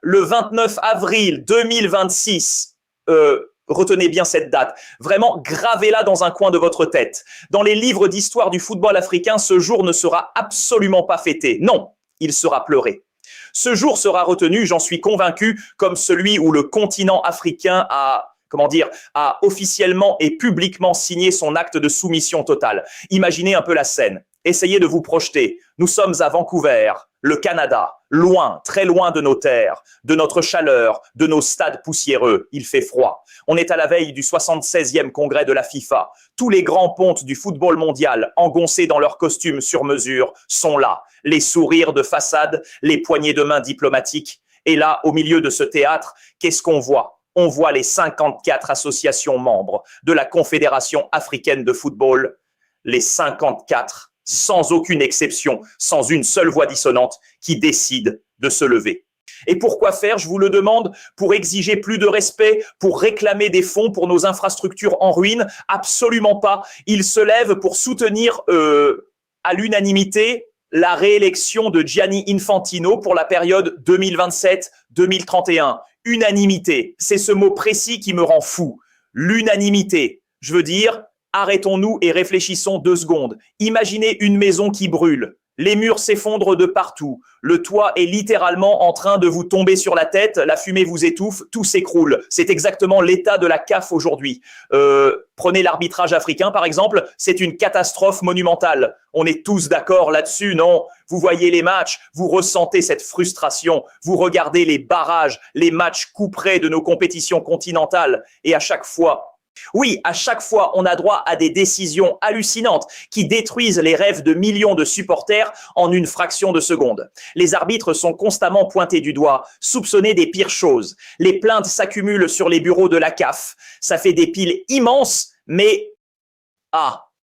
le 29 avril 2026, retenez bien cette date, vraiment gravez-la dans un coin de votre tête. Dans les livres d'histoire du football africain, ce jour ne sera absolument pas fêté. Non, il sera pleuré. Ce jour sera retenu, j'en suis convaincu, comme celui où le continent africain a officiellement et publiquement signé son acte de soumission totale. Imaginez un peu la scène. Essayez de vous projeter. Nous sommes à Vancouver, le Canada, loin, très loin de nos terres, de notre chaleur, de nos stades poussiéreux. Il fait froid. On est à la veille du 76e congrès de la FIFA. Tous les grands pontes du football mondial, engoncés dans leurs costumes sur mesure, sont là. Les sourires de façade, les poignées de main diplomatiques. Et là, au milieu de ce théâtre, qu'est-ce qu'on voit ? On voit les 54 associations membres de la Confédération africaine de football, les 54 sans aucune exception, sans une seule voix dissonante, qui décident de se lever. Et pourquoi faire, je vous le demande, pour exiger plus de respect, pour réclamer des fonds pour nos infrastructures en ruine? Absolument pas. Ils se lèvent pour soutenir à l'unanimité la réélection de Gianni Infantino pour la période 2027-2031. Unanimité, c'est ce mot précis qui me rend fou. L'unanimité, je veux dire, arrêtons-nous et réfléchissons 2 secondes. Imaginez une maison qui brûle. Les murs s'effondrent de partout. Le toit est littéralement en train de vous tomber sur la tête. La fumée vous étouffe. Tout s'écroule. C'est exactement l'état de la CAF aujourd'hui. Prenez l'arbitrage africain, par exemple. C'est une catastrophe monumentale. On est tous d'accord là-dessus, non? Vous voyez les matchs. Vous ressentez cette frustration. Vous regardez les barrages, les matchs couperets de nos compétitions continentales. Et à chaque fois, on a droit à des décisions hallucinantes qui détruisent les rêves de millions de supporters en une fraction de seconde. Les arbitres sont constamment pointés du doigt, soupçonnés des pires choses. Les plaintes s'accumulent sur les bureaux de la CAF. Ça fait des piles immenses, mais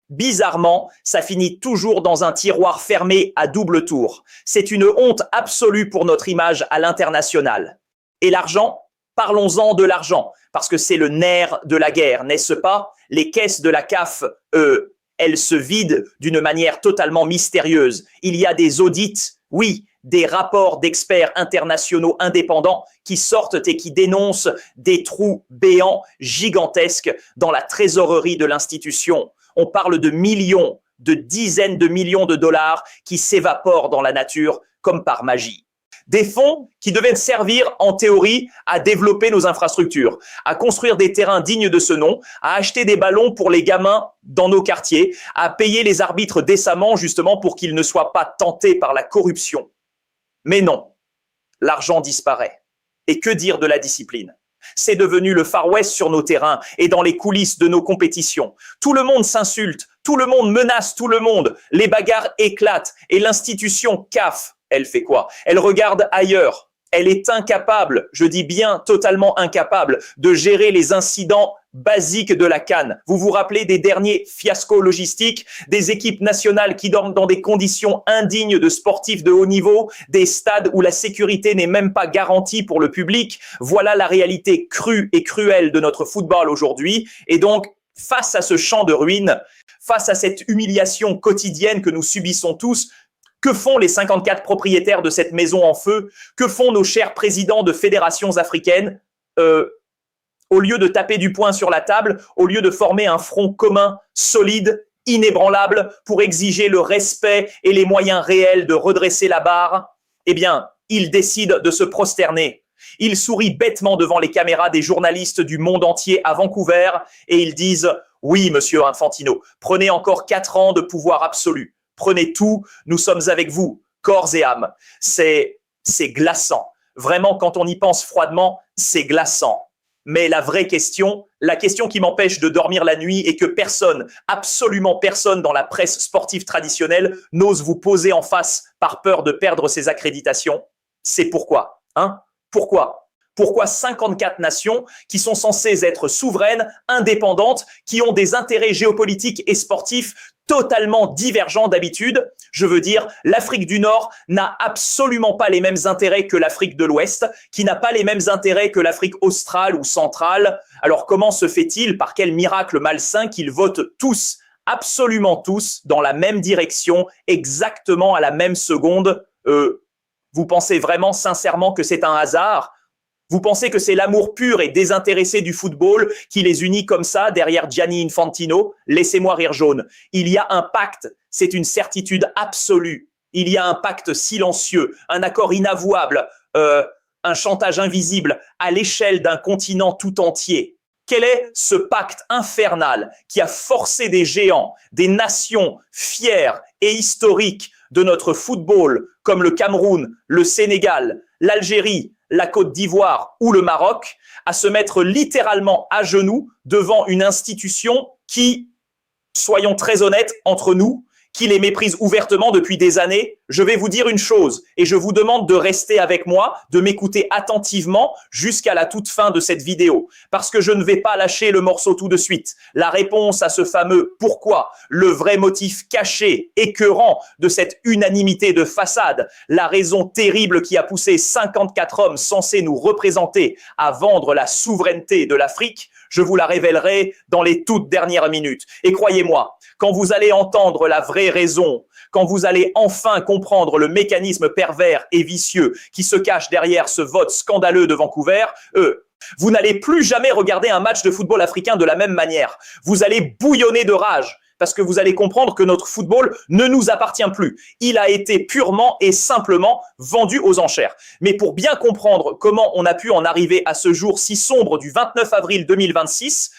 bizarrement, ça finit toujours dans un tiroir fermé à double tour. C'est une honte absolue pour notre image à l'international. Et l'argent ? Parlons-en de l'argent, parce que c'est le nerf de la guerre, n'est-ce pas? Les caisses de la CAF, elles se vident d'une manière totalement mystérieuse. Il y a des audits, oui, des rapports d'experts internationaux indépendants qui sortent et qui dénoncent des trous béants gigantesques dans la trésorerie de l'institution. On parle de millions, de dizaines de millions de dollars qui s'évaporent dans la nature comme par magie. Des fonds qui devaient servir en théorie à développer nos infrastructures, à construire des terrains dignes de ce nom, à acheter des ballons pour les gamins dans nos quartiers, à payer les arbitres décemment justement pour qu'ils ne soient pas tentés par la corruption. Mais non, l'argent disparaît. Et que dire de la discipline? C'est devenu le Far West sur nos terrains et dans les coulisses de nos compétitions. Tout le monde s'insulte, tout le monde menace tout le monde, les bagarres éclatent et l'institution CAF, elle fait quoi? Elle regarde ailleurs. Elle est incapable, je dis bien totalement incapable, de gérer les incidents basiques de la CAN. Vous vous rappelez des derniers fiascos logistiques, des équipes nationales qui dorment dans des conditions indignes de sportifs de haut niveau, des stades où la sécurité n'est même pas garantie pour le public. Voilà la réalité crue et cruelle de notre football aujourd'hui. Et donc, face à ce champ de ruines, face à cette humiliation quotidienne que nous subissons tous, que font les 54 propriétaires de cette maison en feu? Que font nos chers présidents de fédérations africaines? Au lieu de taper du poing sur la table, au lieu de former un front commun, solide, inébranlable, pour exiger le respect et les moyens réels de redresser la barre, eh bien, ils décident de se prosterner. Ils sourient bêtement devant les caméras des journalistes du monde entier à Vancouver et ils disent « Oui, monsieur Infantino, prenez encore 4 ans de pouvoir absolu. Prenez tout, nous sommes avec vous, corps et âme. » C'est glaçant. Vraiment, quand on y pense froidement, c'est glaçant. Mais la vraie question, la question qui m'empêche de dormir la nuit et que personne, absolument personne dans la presse sportive traditionnelle n'ose vous poser en face par peur de perdre ses accréditations, c'est pourquoi, Pourquoi? Pourquoi 54 nations qui sont censées être souveraines, indépendantes, qui ont des intérêts géopolitiques et sportifs totalement divergents d'habitude? Je veux dire, l'Afrique du Nord n'a absolument pas les mêmes intérêts que l'Afrique de l'Ouest, qui n'a pas les mêmes intérêts que l'Afrique australe ou centrale. Alors comment se fait-il, par quel miracle malsain, qu'ils votent tous, absolument tous, dans la même direction, exactement à la même seconde? Vous pensez vraiment sincèrement que c'est un hasard? Vous pensez que c'est l'amour pur et désintéressé du football qui les unit comme ça derrière Gianni Infantino? Laissez-moi rire jaune. Il y a un pacte, c'est une certitude absolue. Il y a un pacte silencieux, un accord inavouable, un chantage invisible à l'échelle d'un continent tout entier. Quel est ce pacte infernal qui a forcé des géants, des nations fières et historiques de notre football, comme le Cameroun, le Sénégal, l'Algérie, la Côte d'Ivoire ou le Maroc, à se mettre littéralement à genoux devant une institution qui, soyons très honnêtes entre nous, qui les méprise ouvertement depuis des années? Je vais vous dire une chose et je vous demande de rester avec moi, de m'écouter attentivement jusqu'à la toute fin de cette vidéo, parce que je ne vais pas lâcher le morceau tout de suite. La réponse à ce fameux pourquoi, le vrai motif caché, écœurant de cette unanimité de façade, la raison terrible qui a poussé 54 hommes censés nous représenter à vendre la souveraineté de l'Afrique, je vous la révélerai dans les toutes dernières minutes. Et croyez-moi, quand vous allez entendre la vraie raison, quand vous allez enfin comprendre le mécanisme pervers et vicieux qui se cache derrière ce vote scandaleux de Vancouver, vous n'allez plus jamais regarder un match de football africain de la même manière. Vous allez bouillonner de rage parce que vous allez comprendre que notre football ne nous appartient plus. Il a été purement et simplement vendu aux enchères. Mais pour bien comprendre comment on a pu en arriver à ce jour si sombre du 29 avril 2026,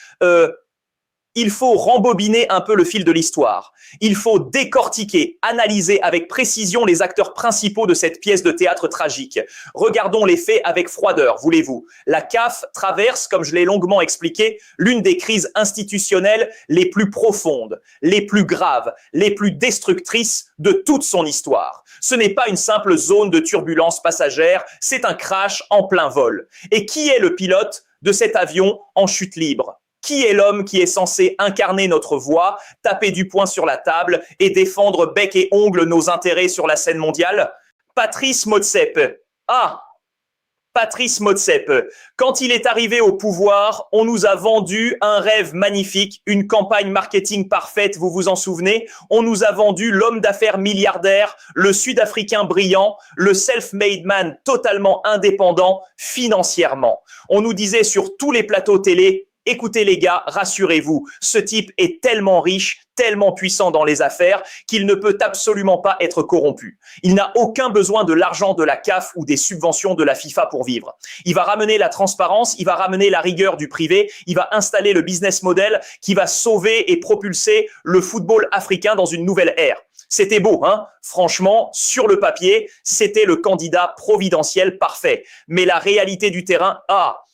il faut rembobiner un peu le fil de l'histoire. Il faut décortiquer, analyser avec précision les acteurs principaux de cette pièce de théâtre tragique. Regardons les faits avec froideur, voulez-vous. La CAF traverse, comme je l'ai longuement expliqué, l'une des crises institutionnelles les plus profondes, les plus graves, les plus destructrices de toute son histoire. Ce n'est pas une simple zone de turbulence passagère, c'est un crash en plein vol. Et qui est le pilote de cet avion en chute libre ? Qui est l'homme qui est censé incarner notre voix, taper du poing sur la table et défendre bec et ongle nos intérêts sur la scène mondiale? Patrice Motsepe. Patrice Motsepe. Quand il est arrivé au pouvoir, on nous a vendu un rêve magnifique, une campagne marketing parfaite, vous vous en souvenez? On nous a vendu l'homme d'affaires milliardaire, le Sud-Africain brillant, le self-made man totalement indépendant financièrement. On nous disait sur tous les plateaux télé: écoutez les gars, rassurez-vous, ce type est tellement riche, tellement puissant dans les affaires qu'il ne peut absolument pas être corrompu. Il n'a aucun besoin de l'argent de la CAF ou des subventions de la FIFA pour vivre. Il va ramener la transparence, il va ramener la rigueur du privé, il va installer le business model qui va sauver et propulser le football africain dans une nouvelle ère. C'était beau, hein? Franchement, sur le papier, c'était le candidat providentiel parfait. Mais la réalité du terrain,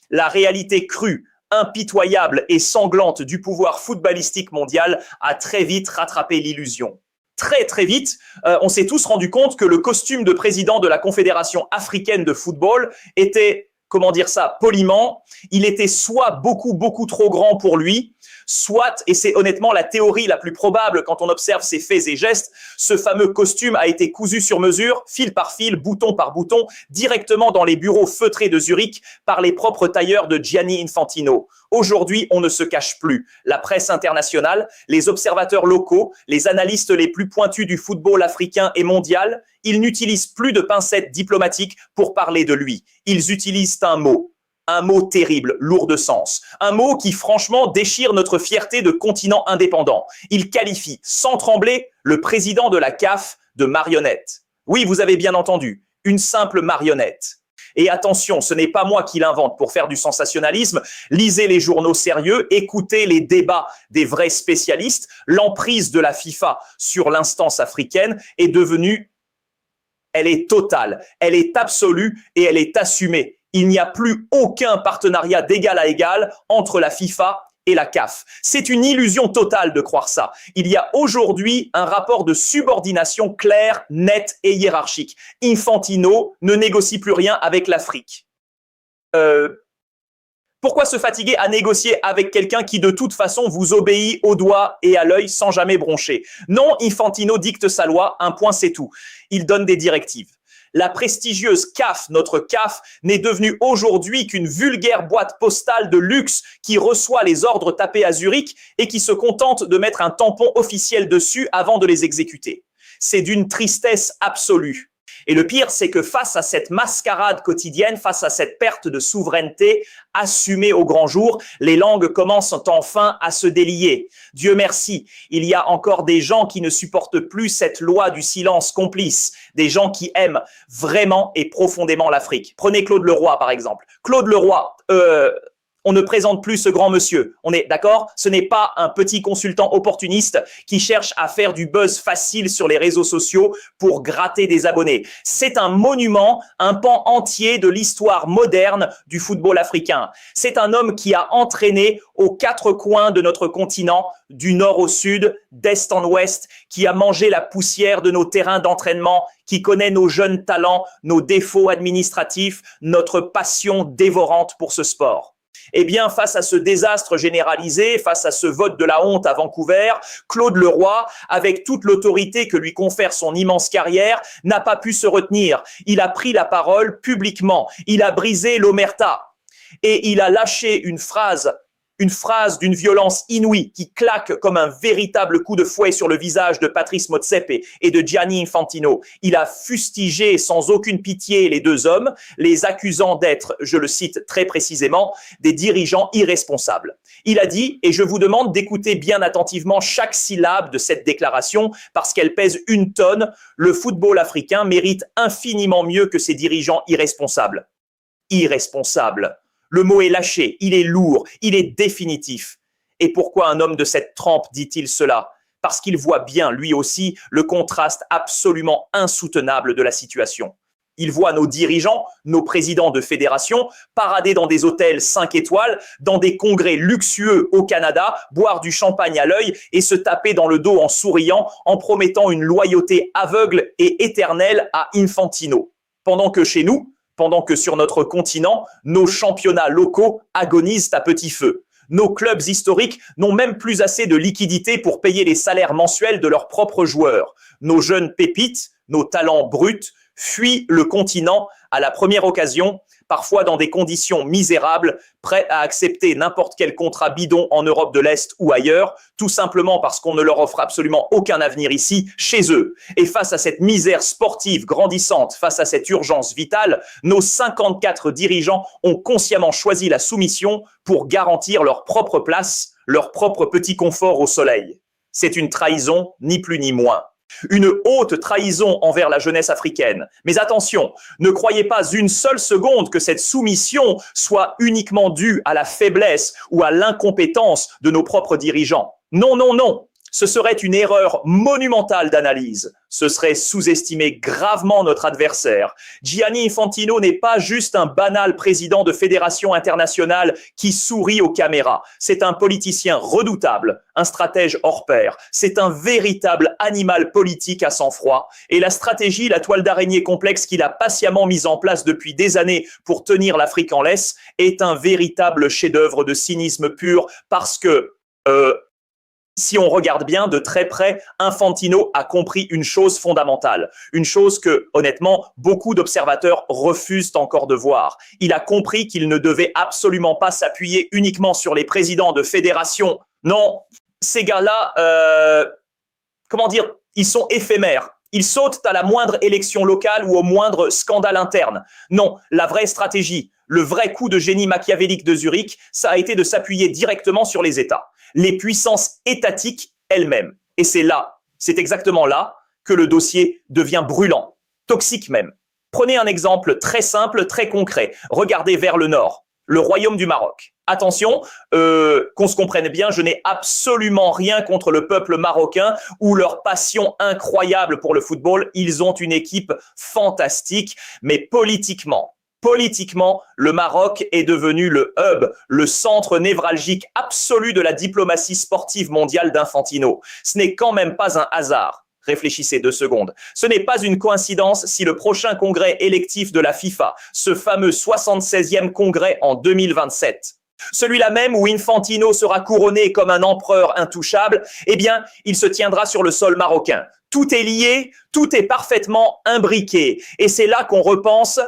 la réalité crue, impitoyable et sanglante du pouvoir footballistique mondial a très vite rattrapé l'illusion. Très vite, on s'est tous rendu compte que le costume de président de la Confédération africaine de football était, comment dire ça, poliment, il était soit beaucoup trop grand pour lui, soit, et c'est honnêtement la théorie la plus probable quand on observe ses faits et gestes, ce fameux costume a été cousu sur mesure, fil par fil, bouton par bouton, directement dans les bureaux feutrés de Zurich par les propres tailleurs de Gianni Infantino. Aujourd'hui, on ne se cache plus. La presse internationale, les observateurs locaux, les analystes les plus pointus du football africain et mondial, ils n'utilisent plus de pincettes diplomatiques pour parler de lui. Ils utilisent un mot terrible, lourd de sens. Un mot qui, franchement, déchire notre fierté de continent indépendant. Il qualifie, sans trembler, le président de la CAF de marionnette. Oui, vous avez bien entendu, une simple marionnette. Et attention, ce n'est pas moi qui l'invente pour faire du sensationnalisme. Lisez les journaux sérieux, écoutez les débats des vrais spécialistes. L'emprise de la FIFA sur l'instance africaine est devenue, elle est totale, elle est absolue et elle est assumée. Il n'y a plus aucun partenariat d'égal à égal entre la FIFA et la CAF. C'est une illusion totale de croire ça. Il y a aujourd'hui un rapport de subordination clair, net et hiérarchique. Infantino ne négocie plus rien avec l'Afrique. Pourquoi se fatiguer à négocier avec quelqu'un qui de toute façon vous obéit au doigt et à l'œil sans jamais broncher? Non, Infantino dicte sa loi, un point c'est tout. Il donne des directives. La prestigieuse CAF, notre CAF, n'est devenue aujourd'hui qu'une vulgaire boîte postale de luxe qui reçoit les ordres tapés à Zurich et qui se contente de mettre un tampon officiel dessus avant de les exécuter. C'est d'une tristesse absolue. Et le pire, c'est que face à cette mascarade quotidienne, face à cette perte de souveraineté assumée au grand jour, les langues commencent enfin à se délier. Dieu merci, il y a encore des gens qui ne supportent plus cette loi du silence complice, des gens qui aiment vraiment et profondément l'Afrique. Prenez Claude Leroy, par exemple. Claude Leroy, on ne présente plus ce grand monsieur. On est d'accord? Ce n'est pas un petit consultant opportuniste qui cherche à faire du buzz facile sur les réseaux sociaux pour gratter des abonnés. C'est un monument, un pan entier de l'histoire moderne du football africain. C'est un homme qui a entraîné aux quatre coins de notre continent, du nord au sud, d'est en ouest, qui a mangé la poussière de nos terrains d'entraînement, qui connaît nos jeunes talents, nos défauts administratifs, notre passion dévorante pour ce sport. Eh bien, face à ce désastre généralisé, face à ce vote de la honte à Vancouver, Claude Leroy, avec toute l'autorité que lui confère son immense carrière, n'a pas pu se retenir. Il a pris la parole publiquement. Il a brisé l'omerta. Et il a lâché une phrase d'une violence inouïe qui claque comme un véritable coup de fouet sur le visage de Patrice Motsepe et de Gianni Infantino. Il a fustigé sans aucune pitié les deux hommes, les accusant d'être, je le cite très précisément, des dirigeants irresponsables. Il a dit, et je vous demande d'écouter bien attentivement chaque syllabe de cette déclaration parce qu'elle pèse 1 tonne, le football africain mérite infiniment mieux que ses dirigeants irresponsables. Irresponsables. Le mot est lâché, il est lourd, il est définitif. Et pourquoi un homme de cette trempe dit-il cela? Parce qu'il voit bien, lui aussi, le contraste absolument insoutenable de la situation. Il voit nos dirigeants, nos présidents de fédération, parader dans des hôtels 5 étoiles, dans des congrès luxueux au Canada, boire du champagne à l'œil et se taper dans le dos en souriant, en promettant une loyauté aveugle et éternelle à Infantino. Pendant que chez nous, pendant que sur notre continent, nos championnats locaux agonisent à petit feu. Nos clubs historiques n'ont même plus assez de liquidités pour payer les salaires mensuels de leurs propres joueurs. Nos jeunes pépites, nos talents bruts, fuient le continent à la première occasion, parfois dans des conditions misérables, prêts à accepter n'importe quel contrat bidon en Europe de l'Est ou ailleurs, tout simplement parce qu'on ne leur offre absolument aucun avenir ici, chez eux. Et face à cette misère sportive grandissante, face à cette urgence vitale, nos 54 dirigeants ont consciemment choisi la soumission pour garantir leur propre place, leur propre petit confort au soleil. C'est une trahison, ni plus ni moins. Une haute trahison envers la jeunesse africaine. Mais attention, ne croyez pas une seule seconde que cette soumission soit uniquement due à la faiblesse ou à l'incompétence de nos propres dirigeants. Non, non, non. Ce serait une erreur monumentale d'analyse. Ce serait sous-estimer gravement notre adversaire. Gianni Infantino n'est pas juste un banal président de fédération internationale qui sourit aux caméras. C'est un politicien redoutable, un stratège hors pair. C'est un véritable animal politique à sang-froid. Et la stratégie, la toile d'araignée complexe qu'il a patiemment mise en place depuis des années pour tenir l'Afrique en laisse est un véritable chef-d'œuvre de cynisme pur parce que si on regarde bien de très près, Infantino a compris une chose fondamentale, une chose que, honnêtement, beaucoup d'observateurs refusent encore de voir. Il a compris qu'il ne devait absolument pas s'appuyer uniquement sur les présidents de fédération. Non, ces gars-là, ils sont éphémères. Ils sautent à la moindre élection locale ou au moindre scandale interne. Non, la vraie stratégie, le vrai coup de génie machiavélique de Zurich, ça a été de s'appuyer directement sur les États, les puissances étatiques elles-mêmes. Et c'est exactement là que le dossier devient brûlant, toxique même. Prenez un exemple très simple, très concret. Regardez vers le nord, le royaume du Maroc. Attention, qu'on se comprenne bien, je n'ai absolument rien contre le peuple marocain ou leur passion incroyable pour le football. Ils ont une équipe fantastique, mais politiquement, le Maroc est devenu le hub, le centre névralgique absolu de la diplomatie sportive mondiale d'Infantino. Ce n'est quand même pas un hasard. Réfléchissez 2 secondes. Ce n'est pas une coïncidence si le prochain congrès électif de la FIFA, ce fameux 76e congrès en 2027, celui-là même où Infantino sera couronné comme un empereur intouchable, eh bien, il se tiendra sur le sol marocain. Tout est lié, tout est parfaitement imbriqué. Et c'est là qu'on repense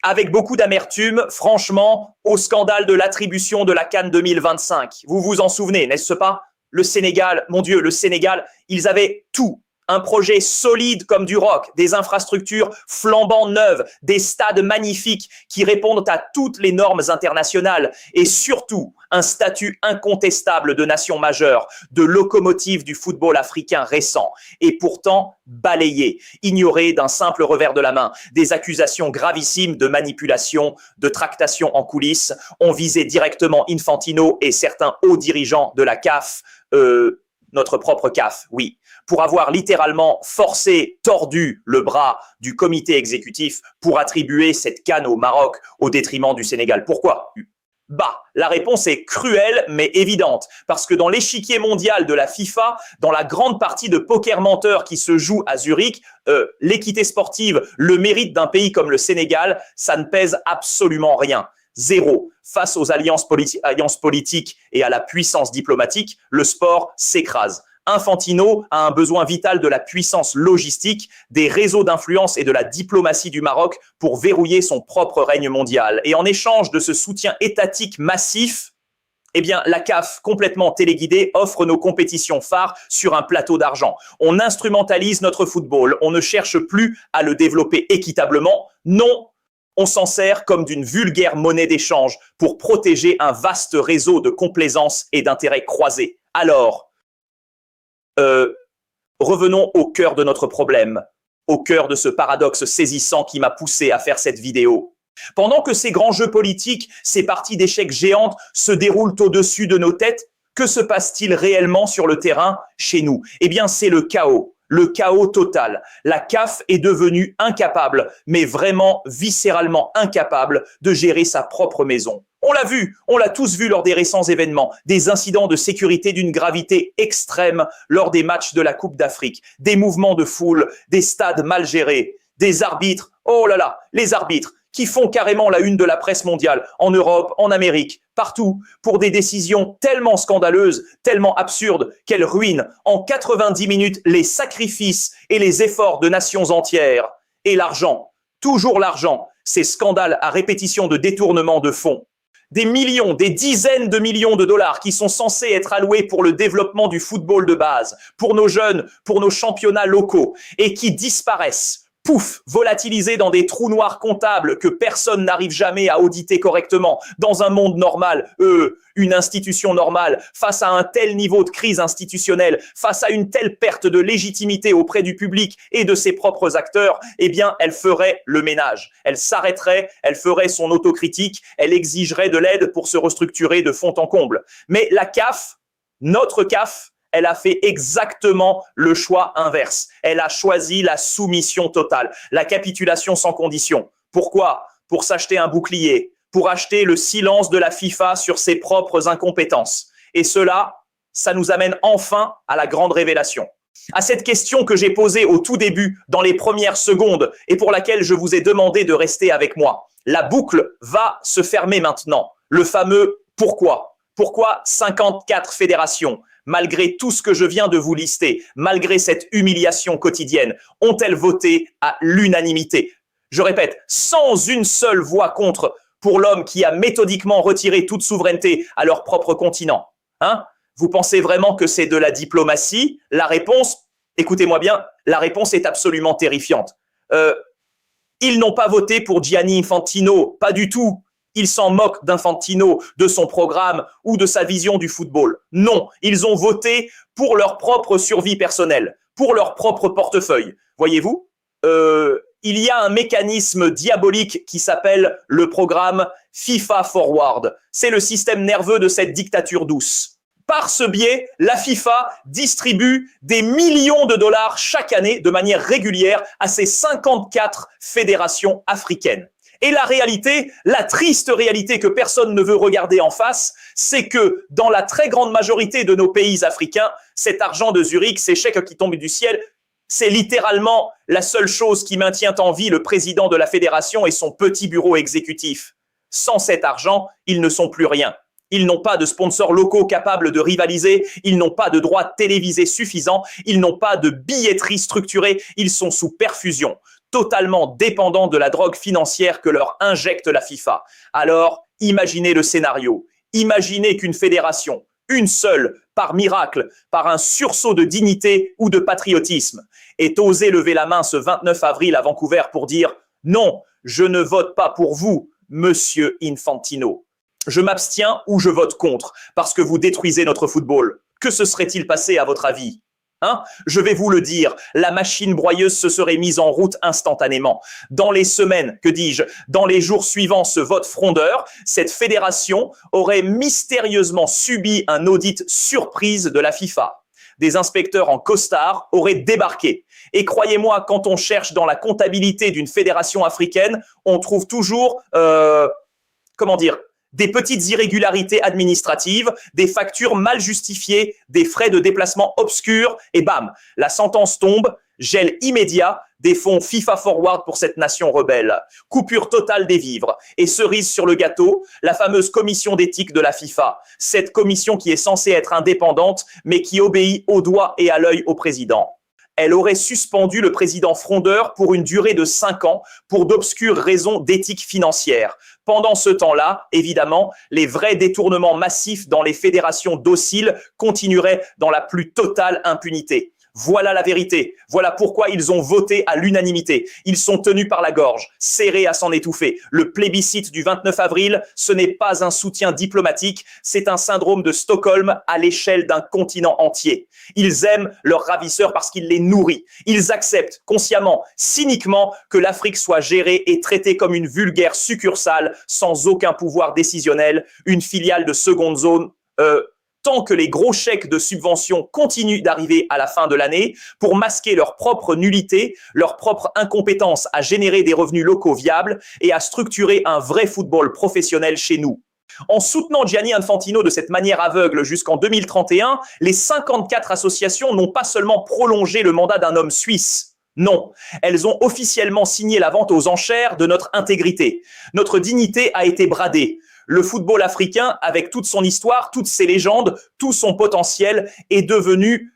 avec beaucoup d'amertume, franchement, au scandale de l'attribution de la CAN 2025. Vous vous en souvenez, n'est-ce pas? Le Sénégal, mon Dieu, le Sénégal, ils avaient tout. un projet solide comme du rock, des infrastructures flambant neuves, des stades magnifiques qui répondent à toutes les normes internationales et surtout un statut incontestable de nation majeure, de locomotive du football africain récent et pourtant balayé, ignoré d'un simple revers de la main. Des accusations gravissimes de manipulation, de tractation en coulisses ont visé directement Infantino et certains hauts dirigeants de la CAF, notre propre CAF, oui, pour avoir littéralement forcé, tordu le bras du comité exécutif pour attribuer cette CAN au Maroc au détriment du Sénégal. Pourquoi ? Bah, la réponse est cruelle mais évidente, parce que dans l'échiquier mondial de la FIFA, dans la grande partie de poker menteur qui se joue à Zurich, l'équité sportive, le mérite d'un pays comme le Sénégal, ça ne pèse absolument rien. Zéro. Face aux alliances politiques et à la puissance diplomatique, le sport s'écrase. Infantino a un besoin vital de la puissance logistique, des réseaux d'influence et de la diplomatie du Maroc pour verrouiller son propre règne mondial. Et en échange de ce soutien étatique massif, eh bien, la CAF, complètement téléguidée, offre nos compétitions phares sur un plateau d'argent. On instrumentalise notre football. On ne cherche plus à le développer équitablement. Non, on s'en sert comme d'une vulgaire monnaie d'échange pour protéger un vaste réseau de complaisance et d'intérêts croisés. Alors, revenons au cœur de notre problème, au cœur de ce paradoxe saisissant qui m'a poussé à faire cette vidéo. Pendant que ces grands jeux politiques, ces parties d'échecs géantes se déroulent au-dessus de nos têtes, que se passe-t-il réellement sur le terrain chez nous? Eh bien, c'est le chaos total. La CAF est devenue incapable, mais vraiment viscéralement incapable de gérer sa propre maison. On l'a vu, on l'a tous vu lors des récents événements, des incidents de sécurité d'une gravité extrême lors des matchs de la Coupe d'Afrique, des mouvements de foule, des stades mal gérés, des arbitres, oh là là, les arbitres, qui font carrément la une de la presse mondiale, en Europe, en Amérique, partout, pour des décisions tellement scandaleuses, tellement absurdes, qu'elles ruinent en 90 minutes les sacrifices et les efforts de nations entières. Et l'argent, toujours l'argent, ces scandales à répétition de détournement de fonds. Des millions, des dizaines de millions de dollars qui sont censés être alloués pour le développement du football de base, pour nos jeunes, pour nos championnats locaux, et qui disparaissent. Pouf, volatilisé dans des trous noirs comptables que personne n'arrive jamais à auditer correctement. Dans un monde normal, une institution normale, face à un tel niveau de crise institutionnelle, face à une telle perte de légitimité auprès du public et de ses propres acteurs, eh bien, elle ferait le ménage. Elle s'arrêterait, elle ferait son autocritique, elle exigerait de l'aide pour se restructurer de fond en comble. Mais la CAF, notre CAF, elle a fait exactement le choix inverse. Elle a choisi la soumission totale, la capitulation sans condition. Pourquoi? Pour s'acheter un bouclier, pour acheter le silence de la FIFA sur ses propres incompétences. Et cela, ça nous amène enfin à la grande révélation. À cette question que j'ai posée au tout début, dans les premières secondes, et pour laquelle je vous ai demandé de rester avec moi. La boucle va se fermer maintenant. Le fameux pourquoi? Pourquoi 54 fédérations? Malgré tout ce que je viens de vous lister, malgré cette humiliation quotidienne, ont-elles voté à l'unanimité? Je répète, sans une seule voix contre pour l'homme qui a méthodiquement retiré toute souveraineté à leur propre continent. Hein? Vous pensez vraiment que c'est de la diplomatie? La réponse, écoutez-moi bien, la réponse est absolument terrifiante. Ils n'ont pas voté pour Gianni Infantino, pas du tout. Ils s'en moquent d'Infantino, de son programme ou de sa vision du football. Non, ils ont voté pour leur propre survie personnelle, pour leur propre portefeuille. Voyez-vous, il y a un mécanisme diabolique qui s'appelle le programme FIFA Forward. C'est le système nerveux de cette dictature douce. Par ce biais, la FIFA distribue des millions de dollars chaque année de manière régulière à ces 54 fédérations africaines. Et la réalité, la triste réalité que personne ne veut regarder en face, c'est que dans la très grande majorité de nos pays africains, cet argent de Zurich, ces chèques qui tombent du ciel, c'est littéralement la seule chose qui maintient en vie le président de la fédération et son petit bureau exécutif. Sans cet argent, ils ne sont plus rien. Ils n'ont pas de sponsors locaux capables de rivaliser, ils n'ont pas de droits télévisés suffisants, ils n'ont pas de billetterie structurée, ils sont sous perfusion, totalement dépendants de la drogue financière que leur injecte la FIFA. Alors, imaginez le scénario. Imaginez qu'une fédération, une seule, par miracle, par un sursaut de dignité ou de patriotisme, ait osé lever la main ce 29 avril à Vancouver pour dire « Non, je ne vote pas pour vous, Monsieur Infantino. Je m'abstiens ou je vote contre parce que vous détruisez notre football. Que se serait-il passé à votre avis ? Je vais vous le dire, la machine broyeuse se serait mise en route instantanément. Dans les semaines, que dis-je, dans les jours suivant ce vote frondeur, cette fédération aurait mystérieusement subi un audit surprise de la FIFA. Des inspecteurs en costard auraient débarqué. Et croyez-moi, quand on cherche dans la comptabilité d'une fédération africaine, on trouve toujours, des petites irrégularités administratives, des factures mal justifiées, des frais de déplacement obscurs, et bam, la sentence tombe, gel immédiat des fonds FIFA Forward pour cette nation rebelle. Coupure totale des vivres. Et cerise sur le gâteau, la fameuse commission d'éthique de la FIFA. Cette commission qui est censée être indépendante, mais qui obéit au doigt et à l'œil au président. Elle aurait suspendu le président frondeur pour une durée de 5 ans pour d'obscures raisons d'éthique financière. Pendant ce temps-là, évidemment, les vrais détournements massifs dans les fédérations dociles continueraient dans la plus totale impunité. Voilà la vérité. Voilà pourquoi ils ont voté à l'unanimité. Ils sont tenus par la gorge, serrés à s'en étouffer. Le plébiscite du 29 avril, ce n'est pas un soutien diplomatique, c'est un syndrome de Stockholm à l'échelle d'un continent entier. Ils aiment leurs ravisseurs parce qu'il les nourrit. Ils acceptent consciemment, cyniquement, que l'Afrique soit gérée et traitée comme une vulgaire succursale sans aucun pouvoir décisionnel, une filiale de seconde zone, tant que les gros chèques de subvention continuent d'arriver à la fin de l'année pour masquer leur propre nullité, leur propre incompétence à générer des revenus locaux viables et à structurer un vrai football professionnel chez nous. En soutenant Gianni Infantino de cette manière aveugle jusqu'en 2031, les 54 associations n'ont pas seulement prolongé le mandat d'un homme suisse. Non, elles ont officiellement signé la vente aux enchères de notre intégrité. Notre dignité a été bradée. Le football africain, avec toute son histoire, toutes ses légendes, tout son potentiel, est devenu,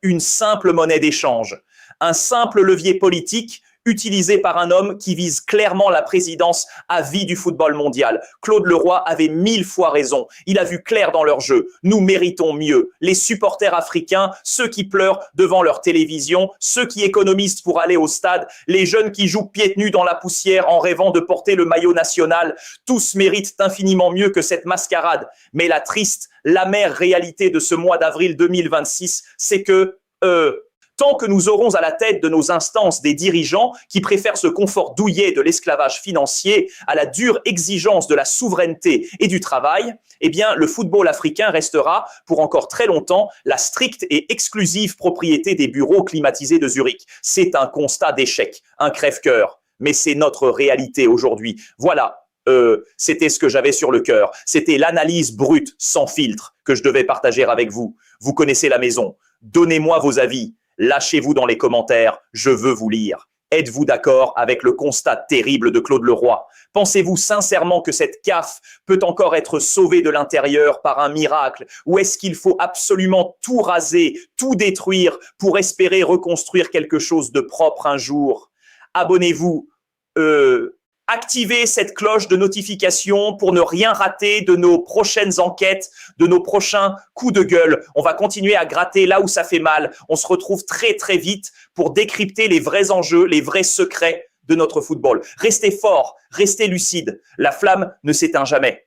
une simple monnaie d'échange. Un simple levier politique utilisé par un homme qui vise clairement la présidence à vie du football mondial. Claude Leroy avait 1000 fois raison. Il a vu clair dans leur jeu. Nous méritons mieux. Les supporters africains, ceux qui pleurent devant leur télévision, ceux qui économisent pour aller au stade, les jeunes qui jouent pieds nus dans la poussière en rêvant de porter le maillot national, tous méritent infiniment mieux que cette mascarade. Mais la triste, l'amère réalité de ce mois d'avril 2026, c'est que tant que nous aurons à la tête de nos instances des dirigeants qui préfèrent ce confort douillet de l'esclavage financier à la dure exigence de la souveraineté et du travail, eh bien, le football africain restera pour encore très longtemps la stricte et exclusive propriété des bureaux climatisés de Zurich. C'est un constat d'échec, un crève-cœur, mais c'est notre réalité aujourd'hui. Voilà. C'était ce que j'avais sur le cœur. C'était l'analyse brute, sans filtre, que je devais partager avec vous. Vous connaissez la maison. Donnez-moi vos avis. Lâchez-vous dans les commentaires, je veux vous lire. Êtes-vous d'accord avec le constat terrible de Claude Leroy? Pensez-vous sincèrement que cette CAF peut encore être sauvée de l'intérieur par un miracle? Ou est-ce qu'il faut absolument tout raser, tout détruire pour espérer reconstruire quelque chose de propre un jour? Abonnez-vous, activez cette cloche de notification pour ne rien rater de nos prochaines enquêtes, de nos prochains coups de gueule. On va continuer à gratter là où ça fait mal. On se retrouve très très vite pour décrypter les vrais enjeux, les vrais secrets de notre football. Restez forts, restez lucides. La flamme ne s'éteint jamais.